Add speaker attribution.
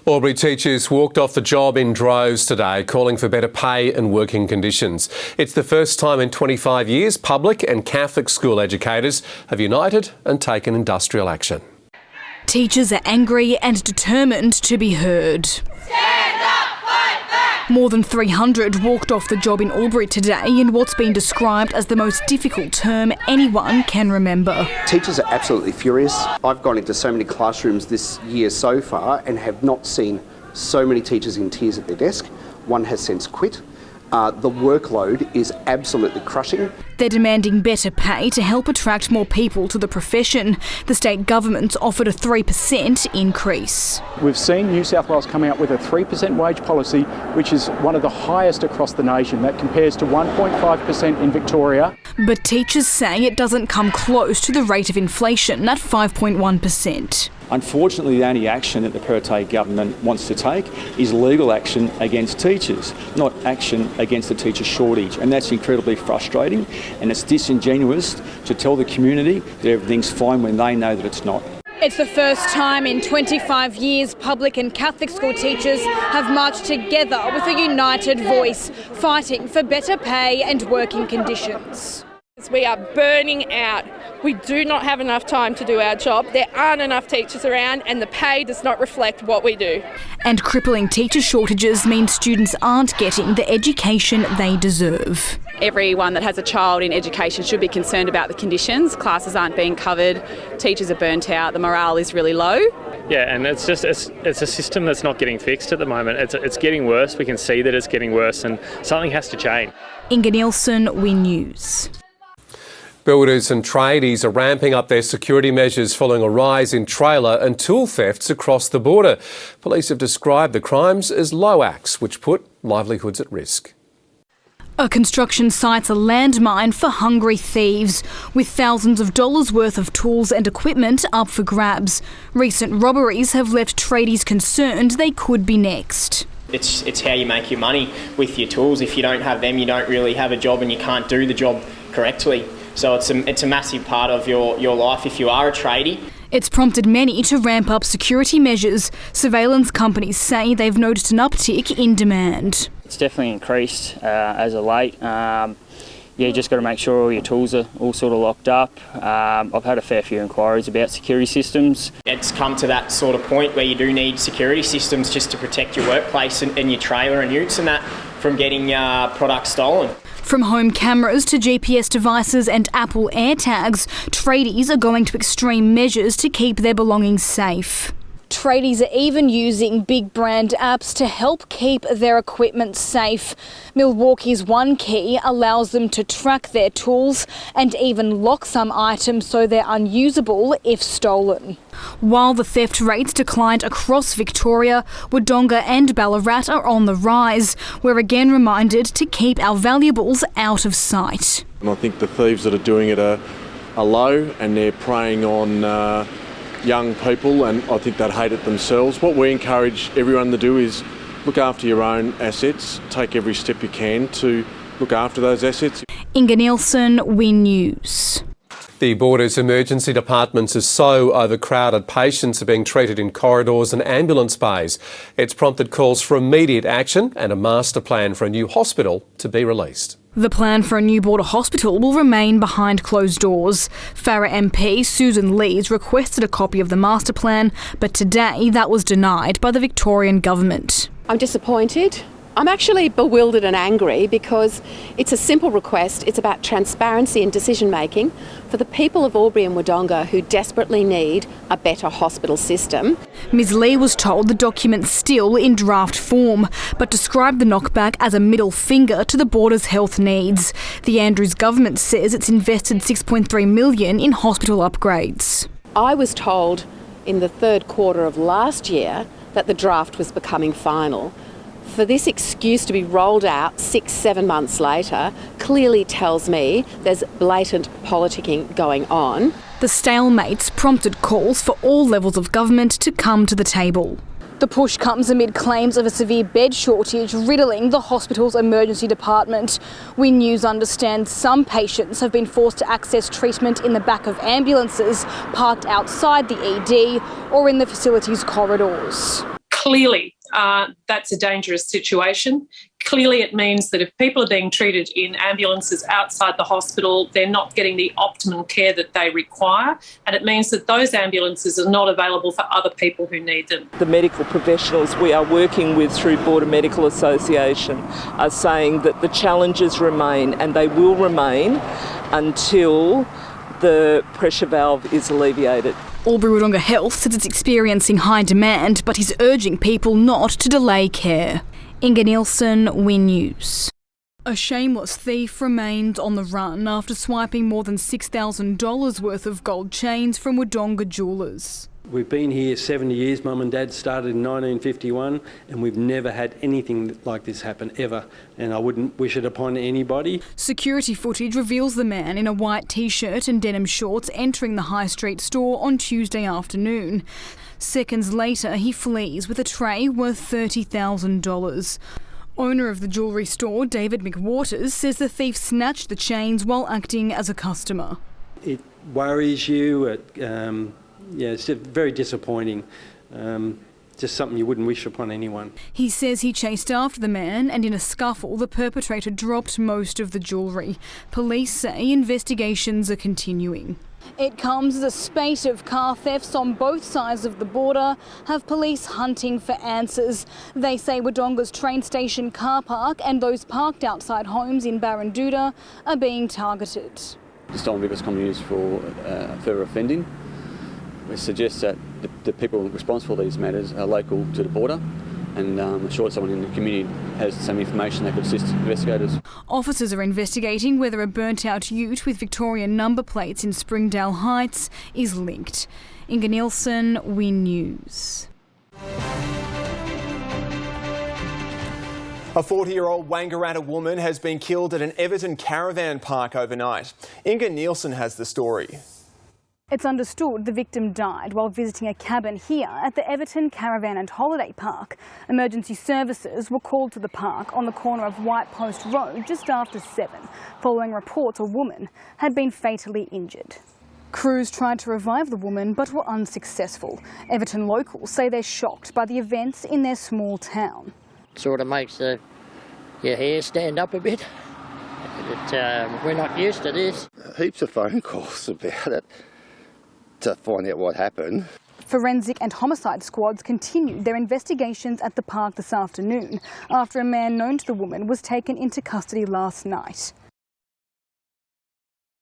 Speaker 1: Albury teachers walked off the job in droves today, calling for better pay and working conditions. It's the first time in 25 years public and Catholic school educators have united and taken industrial action.
Speaker 2: Teachers are angry and determined to be heard.
Speaker 3: Stand up, fight back!
Speaker 2: More than 300 walked off the job in Albury today in what's been described as the most difficult term anyone can remember.
Speaker 4: Teachers are absolutely furious. I've gone into so many classrooms this year so far and have not seen so many teachers in tears at their desk. One has since quit. The workload is absolutely crushing.
Speaker 2: They're demanding better pay to help attract more people to the profession. The state government's offered a 3% increase.
Speaker 5: We've seen New South Wales come out with a 3% wage policy, which is one of the highest across the nation. That compares to 1.5% in Victoria.
Speaker 2: But teachers say it doesn't come close to the rate of inflation at 5.1%.
Speaker 6: Unfortunately, the only action that the Perrottet government wants to take is legal action against teachers, not action against the teacher shortage. And that's incredibly frustrating, and it's disingenuous to tell the community that everything's fine when they know that it's not.
Speaker 2: It's the first time in 25 years public and Catholic school teachers have marched together with a united voice, fighting for better pay and working conditions.
Speaker 7: We are burning out. We do not have enough time to do our job. There aren't enough teachers around and the pay does not reflect what we do.
Speaker 2: And crippling teacher shortages mean students aren't getting the education they deserve.
Speaker 8: Everyone that has a child in education should be concerned about the conditions. Classes aren't being covered, teachers are burnt out, the morale is really low.
Speaker 9: Yeah, and it's a system that's not getting fixed at the moment. It's getting worse. We can see that it's getting worse and something has to change.
Speaker 2: Inga Neilsen, WE News.
Speaker 1: Builders and tradies are ramping up their security measures following a rise in trailer and tool thefts across the border. Police have described the crimes as low acts, which put livelihoods at risk.
Speaker 2: A construction site's a landmine for hungry thieves, with thousands of dollars worth of tools and equipment up for grabs. Recent robberies have left tradies concerned they could be next.
Speaker 10: It's how you make your money with your tools. If you don't have them, you don't really have a job and you can't do the job correctly. So it's a massive part of your life if you are a tradie.
Speaker 2: It's prompted many to ramp up security measures. Surveillance companies say they've noticed an uptick in demand.
Speaker 11: It's definitely increased as of late. You just got to make sure all your tools are all sort of locked up. I've had a fair few inquiries about security systems.
Speaker 10: It's come to that sort of point where you do need security systems just to protect your workplace and your trailer and utes and that from getting products stolen.
Speaker 2: From home cameras to GPS devices and Apple AirTags, tradies are going to extreme measures to keep their belongings safe. Tradies are even using big brand apps to help keep their equipment safe. Milwaukee's One Key allows them to track their tools and even lock some items so they're unusable if stolen. While the theft rates declined across Victoria, Wodonga and Ballarat are on the rise. We're again reminded to keep our valuables out of sight.
Speaker 12: And I think the thieves that are doing it are low and they're preying on young people, and I think they'd hate it themselves. What we encourage everyone to do is look after your own assets, take every step you can to look after those assets.
Speaker 2: Inga Neilsen, WE News.
Speaker 1: The Border's emergency departments are so overcrowded, patients are being treated in corridors and ambulance bays. It's prompted calls for immediate action and a master plan for a new hospital to be released.
Speaker 2: The plan for a new border hospital will remain behind closed doors. Farrer MP Susan Lees requested a copy of the master plan, but today that was denied by the Victorian government.
Speaker 13: I'm disappointed. I'm actually bewildered and angry because it's a simple request. It's about transparency and decision making for the people of Albury and Wodonga who desperately need a better hospital system.
Speaker 2: Ms Lee was told the document's still in draft form, but described the knockback as a middle finger to the border's health needs. The Andrews government says it's invested $6.3 million in hospital upgrades.
Speaker 13: I was told in the third quarter of last year that the draft was becoming final. For this excuse to be rolled out 6-7 months later clearly tells me there's blatant politicking going on.
Speaker 2: The stalemate's prompted calls for all levels of government to come to the table. The push comes amid claims of a severe bed shortage riddling the hospital's emergency department. WE News understands some patients have been forced to access treatment in the back of ambulances parked outside the ED or in the facility's corridors.
Speaker 14: Clearly, that's a dangerous situation. Clearly, it means that if people are being treated in ambulances outside the hospital, they're not getting the optimum care that they require, and it means that those ambulances are not available for other people who need them.
Speaker 15: The medical professionals we are working with through Border Medical Association are saying that the challenges remain, and they will remain until the pressure valve is alleviated.
Speaker 2: Albury-Wodonga Health says it's experiencing high demand, but is urging people not to delay care. Inga Neilsen, Win News. A shameless thief remains on the run after swiping more than $6,000 worth of gold chains from Wodonga jewellers.
Speaker 16: We've been here 70 years. Mum and Dad started in 1951 and we've never had anything like this happen ever, and I wouldn't wish it upon anybody.
Speaker 2: Security footage reveals the man in a white t-shirt and denim shorts entering the high street store on Tuesday afternoon. Seconds later, he flees with a tray worth $30,000. Owner of the jewellery store, David McWaters, says the thief snatched the chains while acting as a customer.
Speaker 16: It worries you. It's just very disappointing. Just something you wouldn't wish upon anyone.
Speaker 2: He says he chased after the man and in a scuffle the perpetrator dropped most of the jewellery. Police say investigations are continuing. It comes as a spate of car thefts on both sides of the border have police hunting for answers. They say Wodonga's train station car park and those parked outside homes in Barranduda are being targeted.
Speaker 17: The stolen vehicles can be used for further offending. We suggest that the people responsible for these matters are local to the border, and I'm sure someone in the community has some information that could assist investigators.
Speaker 2: Officers are investigating whether a burnt-out ute with Victorian number plates in Springdale Heights is linked. Inga Neilsen, Win News.
Speaker 18: A 40-year-old Wangaratta woman has been killed at an Everton caravan park overnight. Inga Neilsen has the story.
Speaker 2: It's understood the victim died while visiting a cabin here at the Everton Caravan and Holiday Park. Emergency services were called to the park on the corner of White Post Road just after 7, following reports a woman had been fatally injured. Crews tried to revive the woman but were unsuccessful. Everton locals say they're shocked by the events in their small town.
Speaker 19: Sort of makes your hair stand up a bit. We're not used to this.
Speaker 20: Heaps of phone calls about it to find out what happened.
Speaker 2: Forensic and homicide squads continued their investigations at the park this afternoon after a man known to the woman was taken into custody last night.